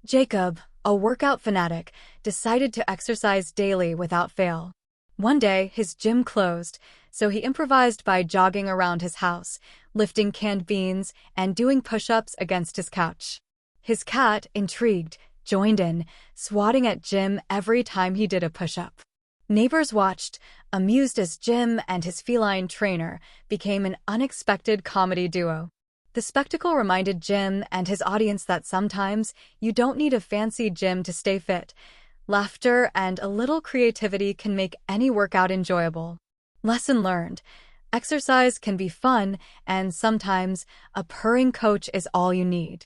Jacob, a workout fanatic, decided to exercise daily without fail. One day, his gym closed, so he improvised by jogging around his house, lifting canned beans and doing push-ups against his couch. His cat, intrigued, joined in, swatting at Jim every time he did a push-up. Neighbors watched, amused as Jim and his feline trainer became an unexpected comedy duo. The spectacle reminded Jim and his audience that sometimes you don't need a fancy gym to stay fit. Laughter and a little creativity can make any workout enjoyable. Lesson learned: exercise can be fun, and sometimes a purring coach is all you need.